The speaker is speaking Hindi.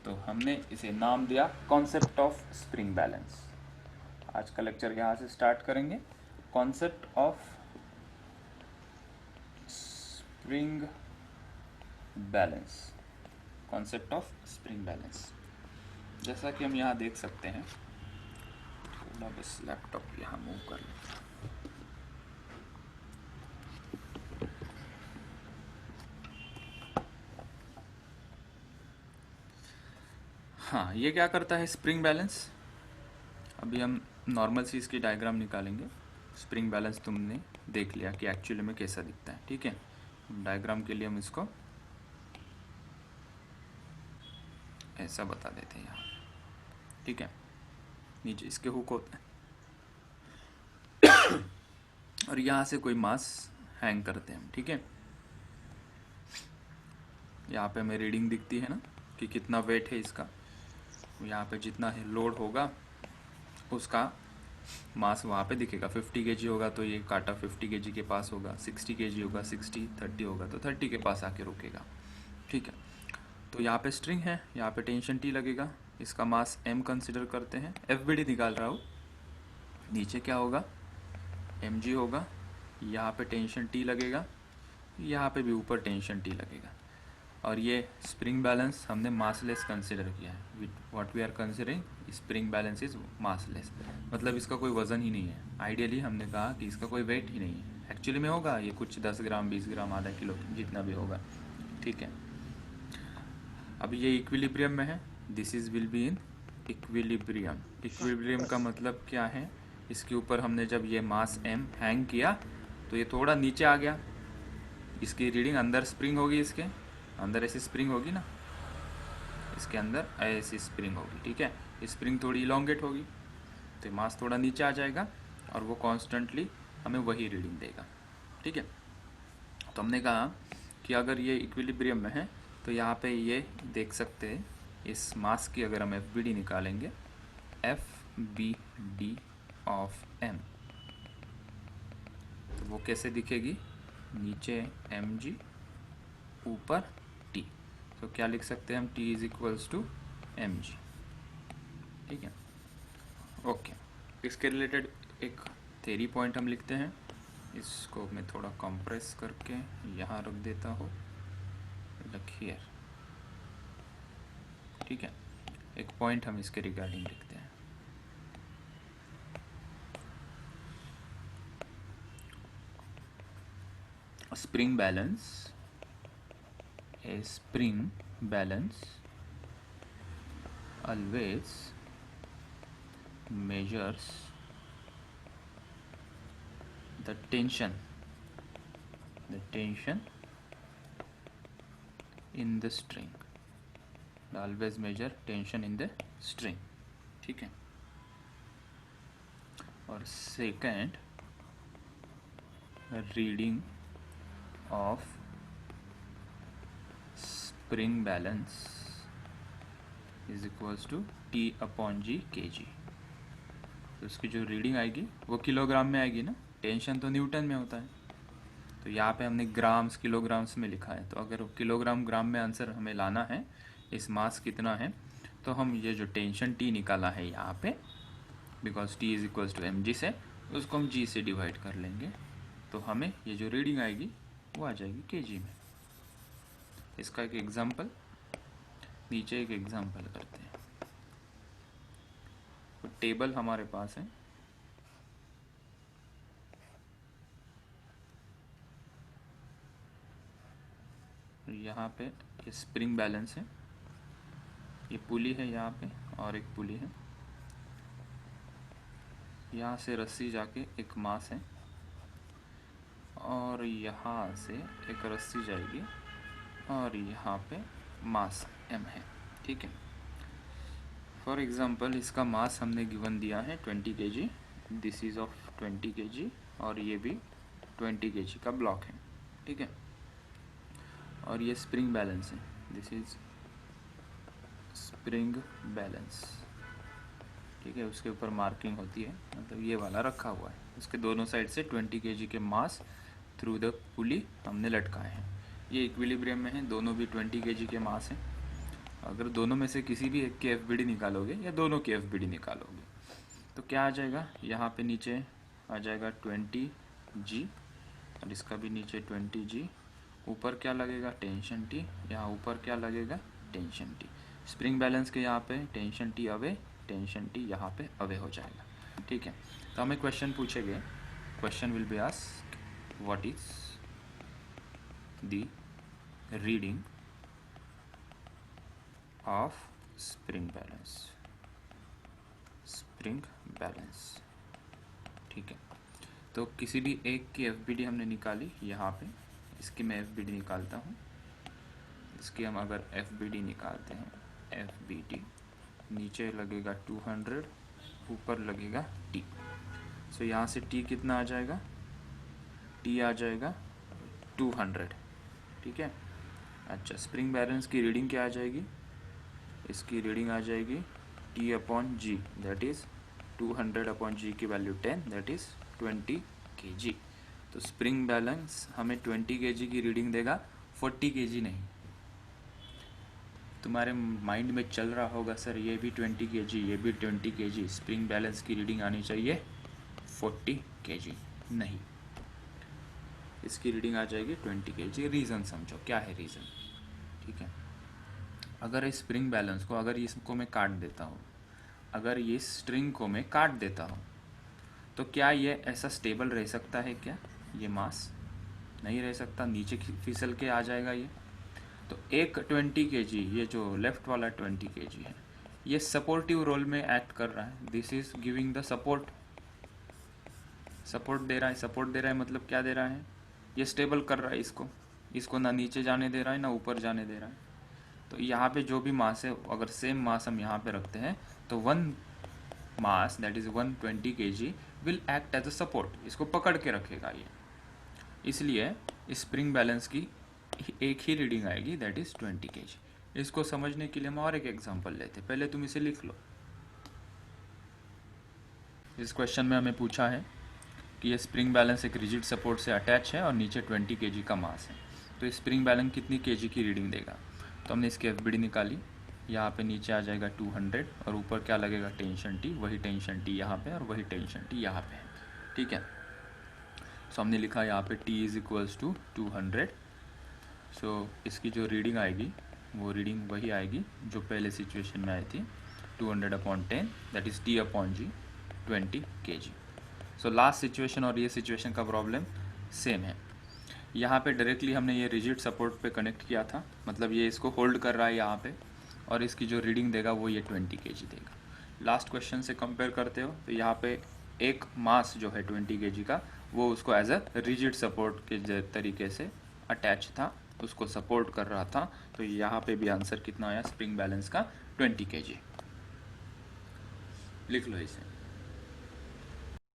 तो हमने इसे नाम दिया कॉन्सेप्ट ऑफ स्प्रिंग बैलेंस। आज का लेक्चर यहाँ से स्टार्ट करेंगे। Concept of spring balance, concept of spring balance. जैसा कि हम यहाँ देख सकते हैं, थोड़ा बस लैपटॉप यहाँ मूव कर लेते हैं। हाँ, ये क्या करता है स्प्रिंग बैलेंस। अभी हम नॉर्मल सी इसकी डायग्राम निकालेंगे। स्प्रिंग बैलेंस तुमने देख लिया कि एक्चुअली में कैसा दिखता है, ठीक है। डायग्राम के लिए हम इसको ऐसा बता देते हैं यहाँ, ठीक है। नीचे इसके हुक होते हैं और यहाँ से कोई मास हैंग करते हैं हम, ठीक है। यहाँ पे हमें रीडिंग दिखती है ना कि कितना वेट है इसका। यहाँ पे जितना है लोड होगा उसका मास वहाँ पे दिखेगा। 50 kg होगा तो ये कांटा 50 kg के पास होगा, 60 kg होगा 60, 30 होगा तो 30 के पास आके रुकेगा, ठीक है। तो यहाँ पे स्ट्रिंग है, यहाँ पे टेंशन टी लगेगा, इसका मास m कंसिडर करते हैं, FBD निकाल रहा हूँ। नीचे क्या होगा, mg होगा, यहाँ पे टेंशन टी लगेगा, यहाँ पे भी ऊपर टेंशन टी लगेगा। और ये स्प्रिंग बैलेंस हमने मासलेस कंसिडर किया है। What we are considering, spring balance is massless, मतलब इसका कोई वज़न ही नहीं है। आइडियली हमने कहा कि इसका कोई वेट ही नहीं है। एक्चुअली में होगा ये कुछ 10 ग्राम 20 ग्राम आधा किलो जितना भी होगा, ठीक है। अब ये इक्विलिब्रियम में है, this is will be in equilibrium. Equilibrium का मतलब क्या है, इसके ऊपर हमने जब ये मास m हैंग किया तो ये थोड़ा नीचे आ गया। इसकी रीडिंग अंदर स्प्रिंग होगी, इसके अंदर ऐसी स्प्रिंग होगी ना, इसके अंदर ऐसी स्प्रिंग होगी, ठीक है। स्प्रिंग थोड़ी इलोंगेट होगी तो मास थोड़ा नीचे आ जाएगा और वो कॉन्स्टेंटली हमें वही रीडिंग देगा, ठीक है। तो हमने कहा कि अगर ये इक्विलिब्रियम में है तो यहाँ पे ये देख सकते हैं, इस मास की अगर हम FBD निकालेंगे, FBD ऑफ m, तो वो कैसे दिखेगी, नीचे mg ऊपर t। तो क्या लिख सकते हैं हम, t is equals to mg, ठीक है। ओके, इसके रिलेटेड एक थ्योरी पॉइंट हम लिखते हैं। इसको मैं थोड़ा कंप्रेस करके यहाँ रख देता हूँ, हियर, ठीक है। एक पॉइंट हम इसके रिगार्डिंग लिखते हैं। Spring balance, a spring balance always measures the tension in the string, always measure tension in the string, ठीक है। और second, reading of spring balance is equals to T upon G kg। तो उसकी जो रीडिंग आएगी वो किलोग्राम में आएगी ना, टेंशन तो न्यूटन में होता है। तो यहाँ पे हमने ग्राम्स किलोग्राम्स में लिखा है, तो अगर किलोग्राम ग्राम में आंसर हमें लाना है, इस मास कितना है, तो हम ये जो टेंशन T निकाला है यहाँ पे, because T is equals to mg से, उसको हम G से डिवाइड कर लेंगे, तो हमें ये जो रीडिंग आएगी वो आ जाएगी kg में। इसका एक एग्जाम्पल, नीचे एक एग्जाम्पल करते हैं। तो टेबल हमारे पास है, यहाँ पे ये स्प्रिंग बैलेंस है, ये पुली है यहाँ पे और एक पुली है, यहाँ से रस्सी जाके एक मास है और यहाँ से एक रस्सी जाएगी और यहाँ पे मास m है, ठीक है। फॉर एग्जांपल इसका मास हमने गिवन दिया है 20 kg, this is of 20 kg और ये भी 20 kg का ब्लॉक है, ठीक है। और ये स्प्रिंग बैलेंस है, दिस इज स्प्रिंग बैलेंस, ठीक है। उसके ऊपर मार्किंग होती है, मतलब ये वाला रखा हुआ है, उसके दोनों साइड से 20 kg के मास थ्रू द पुली हमने लटकाए हैं। ये इक्विलिब्रियम में है, दोनों भी 20 kg के मास हैं। अगर दोनों में से किसी भी एक की एफ निकालोगे या दोनों की एफ निकालोगे तो क्या आ जाएगा, यहाँ पे नीचे आ जाएगा 20G और इसका भी नीचे 20G, ऊपर क्या लगेगा टेंशन T, यहाँ ऊपर क्या लगेगा टेंशन T। स्प्रिंग बैलेंस के यहाँ पे tension T away, tension T यहाँ पे अवे हो जाएगा। ठीक है, तो हमें क्वेश्चन पूछेंगे, question will be asked what is the reading of spring balance, spring balance. ठीक है, तो किसी भी एक की एफ हमने निकाली यहाँ पे, इसकी मैं एफ निकालता हूँ, इसकी हम अगर एफ निकालते हैं, एफ नीचे लगेगा 200, ऊपर लगेगा टी। सो यहाँ से टी कितना आ जाएगा, टी आ जाएगा 200। ठीक है, अच्छा स्प्रिंग बैलेंस की रीडिंग क्या आ जाएगी, इसकी रीडिंग आ जाएगी T upon G, that is 200 upon G की वैल्यू 10, दैट इज़ 20 kg। तो स्प्रिंग बैलेंस हमें 20 kg की रीडिंग देगा, 40 kg नहीं। तुम्हारे माइंड में चल रहा होगा सर ये भी 20 kg, ये भी 20 kg, स्प्रिंग बैलेंस की रीडिंग आनी चाहिए 40 kg। नहीं, इसकी रीडिंग आ जाएगी 20 kg। रीज़न समझो क्या है रीज़न। ठीक है, अगर इस स्प्रिंग बैलेंस को, अगर इसको मैं काट देता हूँ, अगर ये स्ट्रिंग को मैं काट देता हूँ तो क्या ये ऐसा स्टेबल रह सकता है क्या, ये मास नहीं रह सकता, नीचे फिसल के आ जाएगा ये। तो एक 20 kg, ये जो लेफ्ट वाला 20 kg है, ये सपोर्टिव रोल में एक्ट कर रहा है, this is giving the support, support दे रहा है। सपोर्ट दे रहा है मतलब क्या दे रहा है, ये स्टेबल कर रहा है इसको ना नीचे जाने दे रहा है ना ऊपर जाने दे रहा है। तो यहाँ पे जो भी मास है, अगर सेम मास हम यहाँ पे रखते हैं तो one mass that is 120 kg will act as a support, इसको पकड़ के रखेगा ये। इसलिए स्प्रिंग बैलेंस की एक ही रीडिंग आएगी, दैट इज 20 kg। इसको समझने के लिए हम और एक एग्जांपल लेते हैं, पहले तुम इसे लिख लो। इस क्वेश्चन में हमें पूछा है कि ये स्प्रिंग बैलेंस एक रिजिड सपोर्ट से अटैच है और नीचे 20 kg का मास है, तो स्प्रिंग बैलेंस कितनी kg की रीडिंग देगा। तो हमने इसकी एफ निकाली, यहाँ पे नीचे आ जाएगा 200 और ऊपर क्या लगेगा टेंशन टी, वही टेंशन टी यहाँ पे और वही टेंशन टी यहाँ पे। ठीक है, सो हमने लिखा यहाँ पे टी इज इक्वल्स टू 200। सो इसकी जो रीडिंग आएगी वो रीडिंग वही आएगी जो पहले सिचुएशन में आई थी, 200 upon 10, that is T upon G, 20 kg। So last situation और ये सिचुएशन का प्रॉब्लम सेम है। यहाँ पे डायरेक्टली हमने ये रिजिड सपोर्ट पे कनेक्ट किया था, मतलब ये इसको होल्ड कर रहा है यहाँ पे, और इसकी जो रीडिंग देगा वो ये 20 kg देगा। लास्ट क्वेश्चन से कंपेयर करते हो तो यहाँ पे एक मास जो है 20 kg का, वो उसको एज अ रिजिड सपोर्ट के तरीके से अटैच था, उसको सपोर्ट कर रहा था। तो यहाँ पे भी आंसर कितना आया स्प्रिंग बैलेंस का, 20 kg। लिख लो इसे।